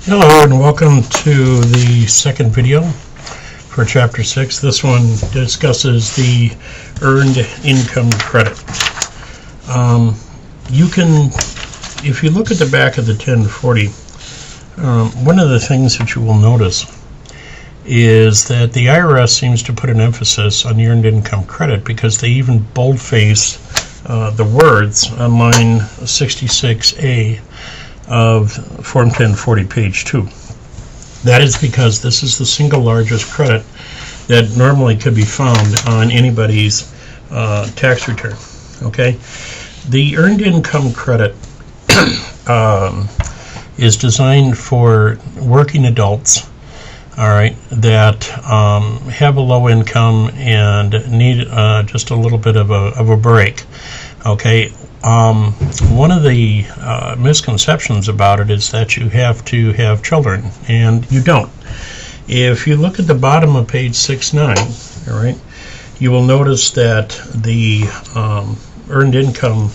Hello and welcome to the second video for Chapter 6. This one discusses the Earned Income Credit. You can, if you look at the back of the 1040, one of the things that you will notice is that the IRS seems to put an emphasis on the Earned Income Credit because they even boldface the words on line 66A of Form 1040, page 2. That is because this is the single largest credit that normally could be found on anybody's tax return. Okay, the Earned Income Credit is designed for working adults, all right, that have a low income and need just a little bit of a break. Okay. One of the misconceptions about it is that you have to have children, and you don't. If you look at the bottom of page 69, all right, you will notice that the earned income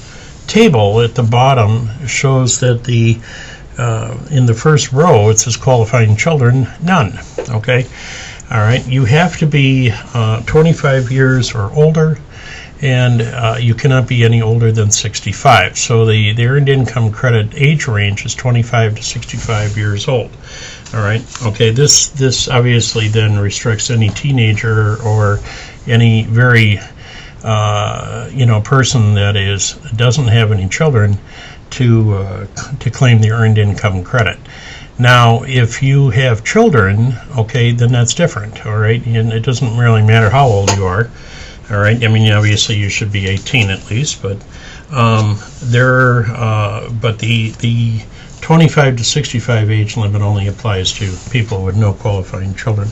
table at the bottom shows that the in the first row it says qualifying children, none. Okay, all right, you have to be 25 years or older, and you cannot be any older than 65. So the Earned Income Credit age range is 25 to 65 years old. All right. Okay. This obviously then restricts any teenager or any very person that doesn't have any children to claim the Earned Income Credit. Now, if you have children, okay, then that's different. All right, and it doesn't really matter how old you are. All right. I mean, obviously, you should be 18 at least, but the 25 to 65 age limit only applies to people with no qualifying children.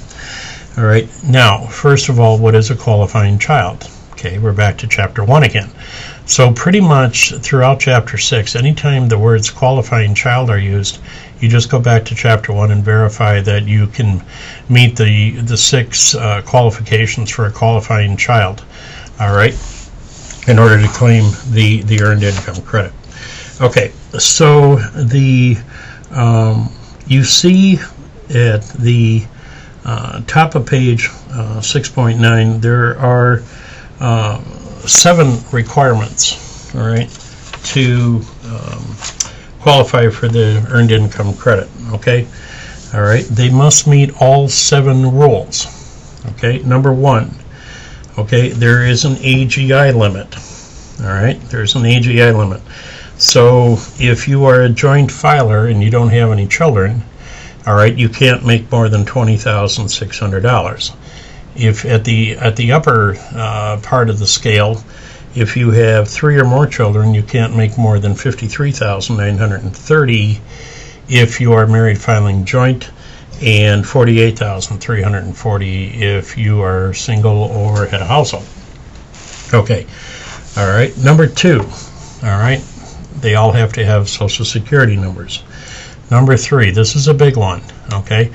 All right. Now, first of all, what is a qualifying child? Okay, we're back to Chapter 1 again. So pretty much throughout Chapter 6, anytime the words qualifying child are used, you just go back to Chapter 1 and verify that you can meet the 6 qualifications for a qualifying child, all right, in order to claim the Earned Income Credit. Okay, so you see at the top of page 6.9, there are 7 requirements, all right, to qualify for the Earned Income Credit. Okay, all right, they must meet all 7 rules. Okay, number 1, okay, there is an AGI limit. All right, there's an AGI limit. So if you are a joint filer and you don't have any children, all right, you can't make more than $20,600. If at the upper part of the scale, if you have 3 or more children, you can't make more than $53,930 if you are married filing joint, and $48,340 if you are single or head of household. Okay, all right. Number 2, all right, they all have to have Social Security numbers. Number 3, this is a big one. Okay,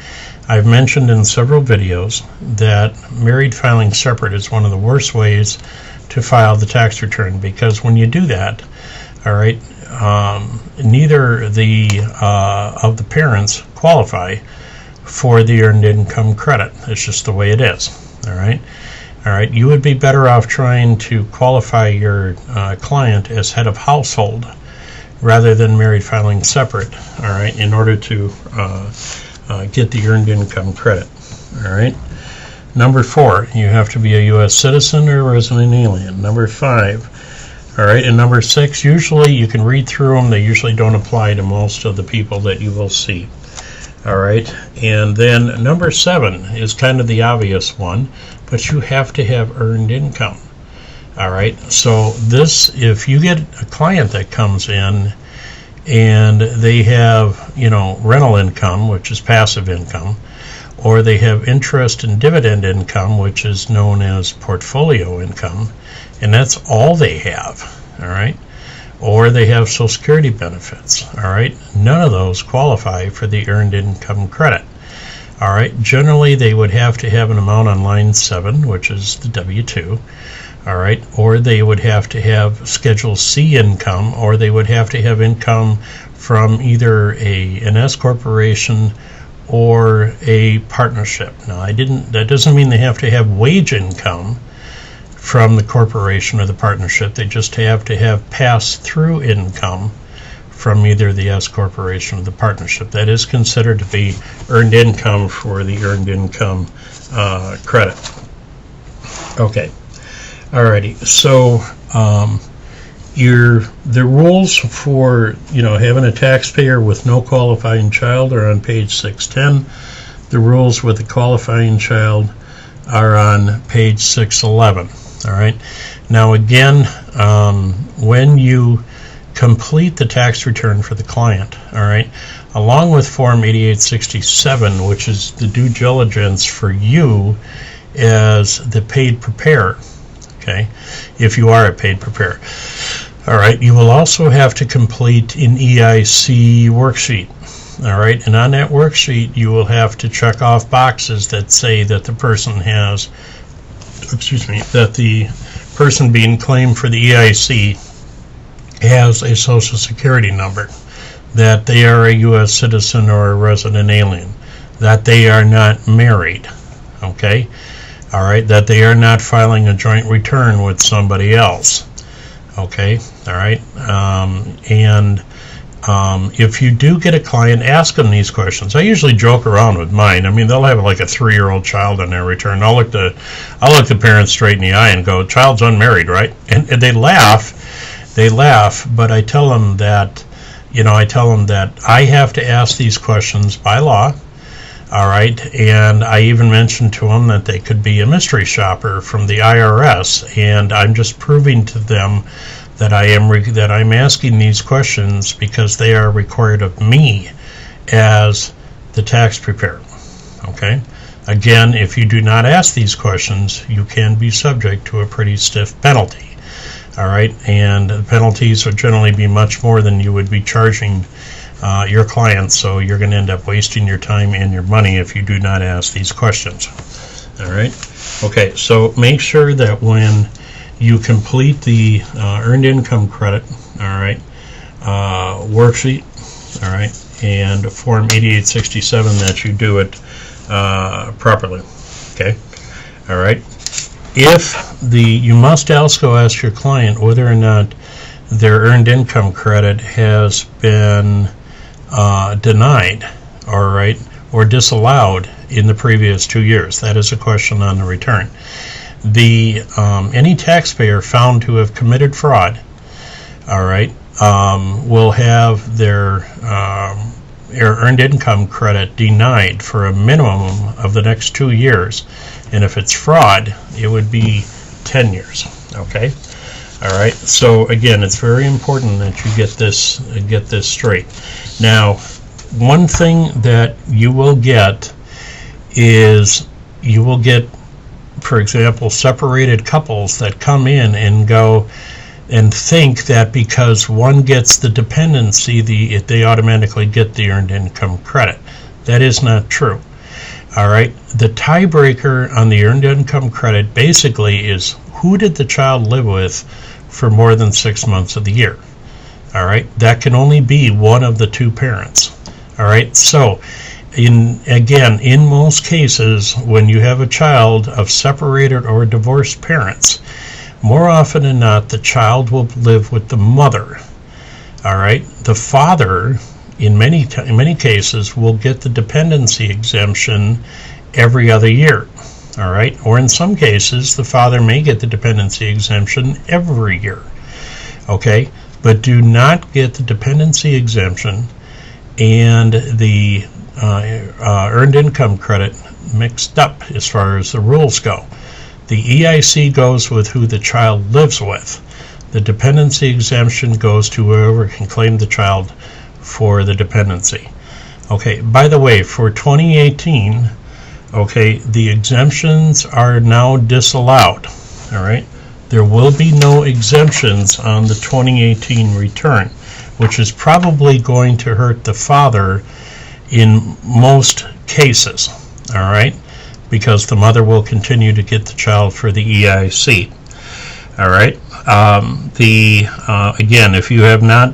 I've mentioned in several videos that married filing separate is one of the worst ways to file the tax return, because when you do that, all right, neither of the parents qualify for the Earned Income Credit. It's just the way it is. All right, you would be better off trying to qualify your client as head of household rather than married filing separate. All right, in order to get the Earned Income Credit. All right. Number 4, you have to be a U.S. citizen or resident alien. Number 5, all right, and number 6, usually you can read through them. They usually don't apply to most of the people that you will see. All right, and then number 7 is kind of the obvious one, but you have to have earned income. All right, so this, if you get a client that comes in and they have, rental income, which is passive income, or they have interest and dividend income, which is known as portfolio income, and that's all they have, all right, or they have Social Security benefits, all right, none of those qualify for the Earned Income Credit. All right, generally they would have to have an amount on line 7, which is the W-2, all right, or they would have to have Schedule C income, or they would have to have income from either an S corporation or a partnership. Now, that doesn't mean they have to have wage income from the corporation or the partnership. They just have to have pass-through income from either the S corporation or the partnership. That is considered to be earned income for the earned income credit. Okay, alrighty. So the rules for having a taxpayer with no qualifying child are on page 610. The rules with a qualifying child are on page 611. All right. Now again, when you complete the tax return for the client, all right, along with Form 8867, which is the due diligence for you as the paid preparer, okay, if you are a paid preparer, all right, you will also have to complete an EIC worksheet, all right, and on that worksheet you will have to check off boxes that say that the person has, that the person being claimed for the EIC has a Social Security number, that they are a U.S. citizen or a resident alien, that they are not married, okay, all right, that they are not filing a joint return with somebody else, okay, all right, if you do get a client, ask them these questions. I usually joke around with mine. I mean, they'll have like a 3-year-old child on their return. I'll look the parents straight in the eye and go, "Child's unmarried, right?" And they laugh. They laugh, but I tell them that, I have to ask these questions by law. All right, and I even mentioned to them that they could be a mystery shopper from the IRS, and I'm just proving to them that I'm asking these questions because they are required of me as the tax preparer. Okay. Again, if you do not ask these questions, you can be subject to a pretty stiff penalty. All right, and the penalties would generally be much more than you would be charging your clients, so you're going to end up wasting your time and your money if you do not ask these questions. All right. Okay, so make sure that when you complete the earned income credit, all right, worksheet, all right, and Form 8867, that you do it properly. Okay, all right. You must also ask your client whether or not their earned income credit has been denied, all right, or disallowed in the previous 2 years. That is a question on the return. Any taxpayer found to have committed fraud, all right, will have their earned income credit denied for a minimum of the next 2 years, and if it's fraud, it would be 10 years. Okay, all right. So again, it's very important that you get this straight. Now, one thing that you will get is for example, separated couples that come in and go and think that because one gets the dependency, they automatically get the earned income credit. That is not true. All right. The tiebreaker on the earned income credit basically is who did the child live with for more than 6 months of the year. All right. That can only be one of the two parents. All right. So in most cases, when you have a child of separated or divorced parents, more often than not, the child will live with the mother. All right. The father, in many cases, will get the dependency exemption every other year. All right. Or in some cases, the father may get the dependency exemption every year. Okay. But do not get the dependency exemption and the earned income credit mixed up as far as the rules go. The EIC goes with who the child lives with. The dependency exemption goes to whoever can claim the child for the dependency. Okay, by the way, for 2018, okay, the exemptions are now disallowed. All right, there will be no exemptions on the 2018 return, which is probably going to hurt the father in most cases, all right, because the mother will continue to get the child for the EIC. All right. Again, if you have not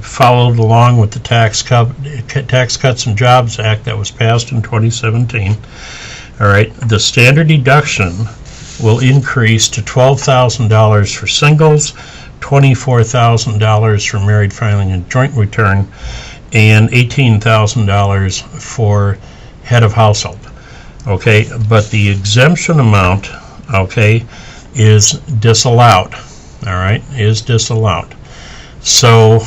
followed along with the Tax Cuts and Jobs Act that was passed in 2017, all right, the standard deduction will increase to $12,000 for singles, $24,000 for married filing a joint return, and $18,000 for head of household. Okay, but the exemption amount, okay, is disallowed. All right, is disallowed. So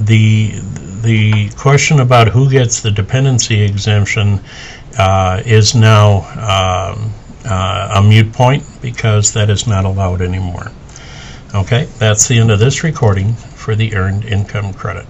the question about who gets the dependency exemption is now a moot point, because that is not allowed anymore. Okay, that's the end of this recording for the Earned Income Credit.